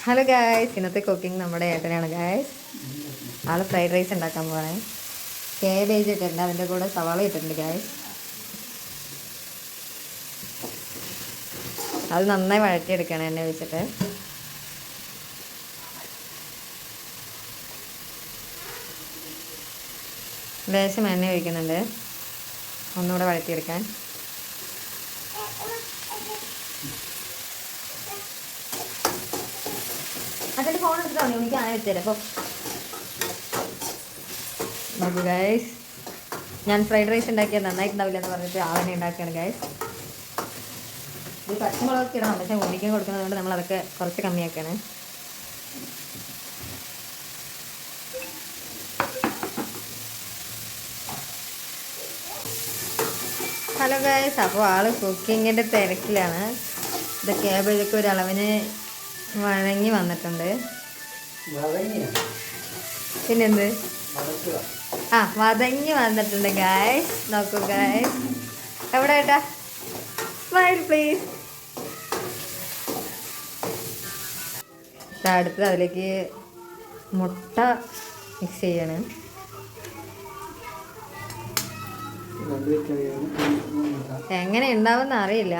Hello guys, ഇന്നത്തെ cooking നമ്മുടെ ഏട്ടനാണ് guys. ആള് ഫ്രൈഡ് റൈസ് ഉണ്ടാക്കാൻ പോവാണ്. കേബേജ് ഇട്ടിട്ടുണ്ട്, അതിൻ്റെ കൂടെ സവാള ഇട്ടിട്ടുണ്ട് ഗായ്സ്. അത് നന്നായി വഴറ്റിയെടുക്കണം എണ്ണ വെച്ചിട്ട്. ലേശം എണ്ണ ഒഴിക്കുന്നുണ്ട് ഒന്നുകൂടെ വഴറ്റിയെടുക്കാൻ. അതിൻ്റെ ഫോൺ എടുത്തിട്ടോ, എനിക്ക് അങ്ങനെ വെച്ചുതരാം. അപ്പോൾ നോക്കൂ ഗായ്സ്, ഞാൻ ഫ്രൈഡ് റൈസ് ഉണ്ടാക്കിയാൽ നന്നായിട്ടുണ്ടാവില്ല എന്ന് പറഞ്ഞിട്ട് ആളെന്നെ ഉണ്ടാക്കുകയാണ് ഗായ്സ്. ഇത് പച്ചമുളകൊക്കെ ഇടണം, പക്ഷേ ഉണ്ണിക്കും കൊടുക്കുന്നത് കൊണ്ട് നമ്മളതൊക്കെ കുറച്ച് കമ്മിയാക്കുകയാണ്. ഹലോ ഗായ്സ്, അപ്പോൾ ആൾ കുക്കിങ്ങിൻ്റെ തിരക്കിലാണ്. ഇത് കേബേജൊക്കെ ഒരു അളവിന് വഴങ്ങി വന്നിട്ടുണ്ട്. പിന്നെന്ത് വതങ്ങി വന്നിട്ടുണ്ട് ഗായ്സ്. നോക്കൂ ഗായ്സ്, എവിടെ ഏട്ടാ, സ്മൈൽ പ്ലീസ്. അടുത്ത് അതിലേക്ക് മുട്ട മിക്സ് ചെയ്യാണ്. എങ്ങനെ ഉണ്ടാവുമെന്ന് അറിയില്ല,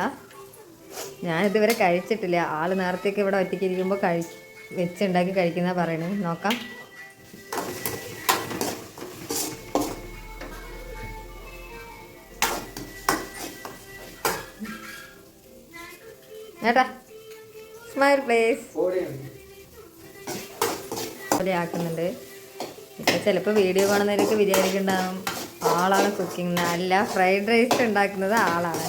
ഞാനിതുവരെ കഴിച്ചിട്ടില്ല. ആള് നേരത്തേക്ക് ഇവിടെ ഒറ്റയ്ക്ക് ഇരിക്കുമ്പോൾ വെച്ചുണ്ടാക്കി കഴിക്കുന്ന പറയണേ. നോക്കാം. ഏട്ടാ സ്മൈൽ പ്ലീസ്. പോലെ ആക്കുന്നുണ്ട്. ഇപ്പം ചിലപ്പോൾ വീഡിയോ കാണുന്നവരൊക്കെ വിചാരിക്കുന്നുണ്ടാവും ആളാണ് കുക്കിംഗ്. അല്ല, ഫ്രൈഡ് റൈസ് ഉണ്ടാക്കുന്നത് ആളാണ്.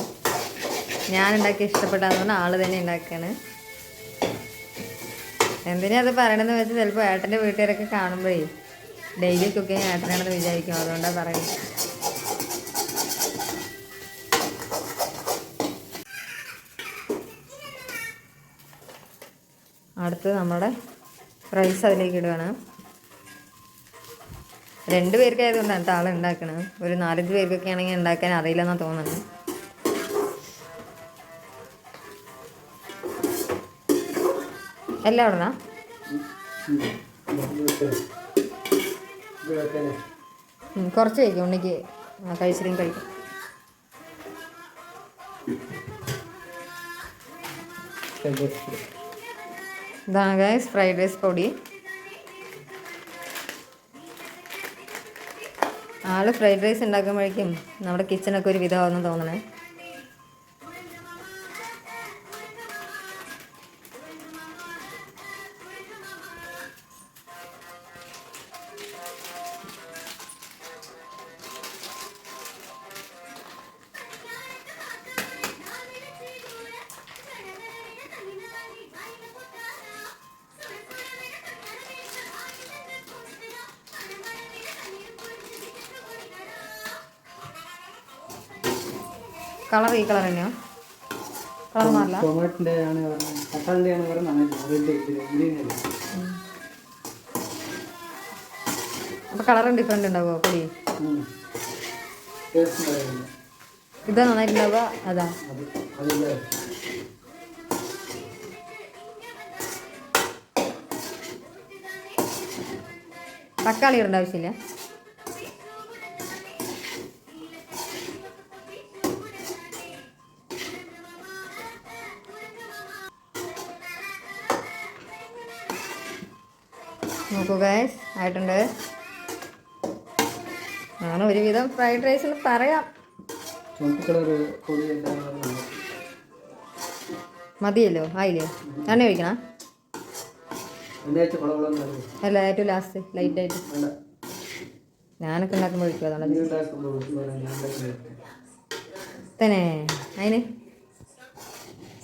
ഞാനുണ്ടാക്കി ഇഷ്ടപ്പെട്ടാന്ന് ആൾ തന്നെ ഉണ്ടാക്കുകയാണ്. എന്തിനാ അത് പറയണമെന്ന് വെച്ചാൽ ചിലപ്പോൾ ഏട്ടൻ്റെ വീട്ടുകാരൊക്കെ കാണുമ്പോഴേ ഡെയിലി കുക്കിംഗ് ഏട്ടനാണെന്ന് വിചാരിക്കും, അതുകൊണ്ടാണ് പറയുന്നത്. അടുത്ത് നമ്മുടെ റൈസ് അതിലേക്ക് ഇടുകയാണ്. 2 പേർക്കായതുകൊണ്ടാണ് ആൾ ഉണ്ടാക്കണത്. ഒരു 4-5 പേർക്കൊക്കെ ആണെങ്കിൽ ഉണ്ടാക്കാൻ അറിയില്ലെന്നാണ് തോന്നുന്നത്. എല്ലാം ഇടണ കുറച്ച് കഴിക്കും, ഉണ്ണിക്ക് കഴിച്ചില്ലെങ്കിൽ കഴിക്കും. ഇതാണ് ഗൈസ് ഫ്രൈഡ് റൈസ് പൊടി. ആള് ഫ്രൈഡ് റൈസ് ഉണ്ടാക്കുമ്പോഴേക്കും നമ്മുടെ കിച്ചണൊക്കെ ഒരു വിധമാണെന്ന് തോന്നണേ. കളർ ഈ കളർ തന്നെയോ? കളർ മാറില്ല. അപ്പൊ കളറും ഡിഫറെന്റ് ഉണ്ടാവുമോ പൊടി? ഇതാ നന്നായിട്ടുണ്ടാവുക. അതാ തക്കാളി ഇടേണ്ട ആവശ്യമില്ല. നോക്കൂ ഗൈസ്, ആയിട്ടുണ്ട്. അങ്ങനെ ഒരുവിധം ഫ്രൈഡ് റൈസ് എന്ന് പറയാം. മതിയല്ലോ, ആയില്ലേ? എണ്ണ ഒഴിക്കണം. അല്ല, ഏറ്റവും ലാസ്റ്റ് ലൈറ്റായിട്ട്. ഞാനൊക്കെ ഉണ്ടാക്കുമ്പോൾ ഒഴിക്കും, അതുകൊണ്ട് തന്നെ അതിന്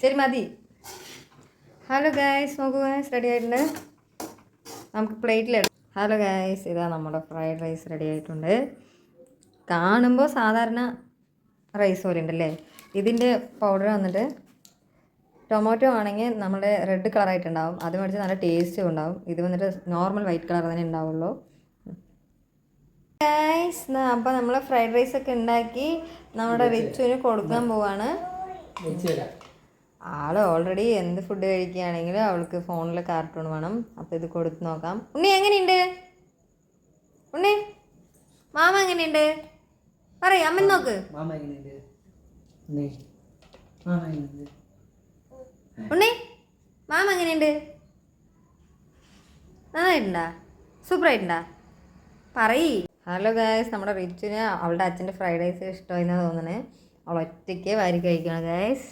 ശരി മതി. ഹലോ ഗൈസ്, നോക്കൂ ഗൈസ്, റെഡി ആയിട്ടുണ്ട്. നമുക്ക് പ്ലേറ്റിലിടാം. ഹലോ ഗൈസ്, ഇതാ നമ്മുടെ ഫ്രൈഡ് റൈസ് റെഡി ആയിട്ടുണ്ട്. കാണുമ്പോൾ സാധാരണ റൈസ് പോലെ ഉണ്ടല്ലേ. ഇതിൻ്റെ പൗഡർ വന്നിട്ട് ടൊമാറ്റോ ആണെങ്കിൽ നമ്മുടെ റെഡ് കളറായിട്ടുണ്ടാവും, അത് മേടിച്ച് നല്ല ടേസ്റ്റും ഉണ്ടാവും. ഇത് വന്നിട്ട് നോർമൽ വൈറ്റ് കളർ തന്നെ ഉണ്ടാവുള്ളൂ ഗൈസ്. അപ്പോൾ നമ്മൾ ഫ്രൈഡ് റൈസ് ഒക്കെ ഉണ്ടാക്കി നമ്മുടെ റിച്ചുവിന് കൊടുക്കാൻ പോവാണ്. ആൾ ഓൾറെഡി എന്ത് ഫുഡ് കഴിക്കുകയാണെങ്കിലും അവൾക്ക് ഫോണിൽ കാർട്ടൂൺ വേണം. അപ്പോൾ ഇത് കൊടുത്ത് നോക്കാം. ഉണ്ണി എങ്ങനെയുണ്ട്? ഉണ്ണി മാമ എങ്ങനെയുണ്ട്? പറയും അമ്മ നോക്ക്. ഉണ്ണി മാമ എങ്ങനെയുണ്ട്? നന്നായിട്ടുണ്ടാ? സൂപ്പറായിട്ടുണ്ടാ? പറയ്. ഹലോ ഗായ്സ്, നമ്മുടെ റിച്ചുവിന് അവളുടെ അച്ഛൻ്റെ ഫ്രൈഡ് റൈസ് ഇഷ്ടമായിരുന്നാണ് തോന്നുന്നത്. അവൾ ഒറ്റയ്ക്ക് വാരി കഴിക്കണം ഗായ്സ്.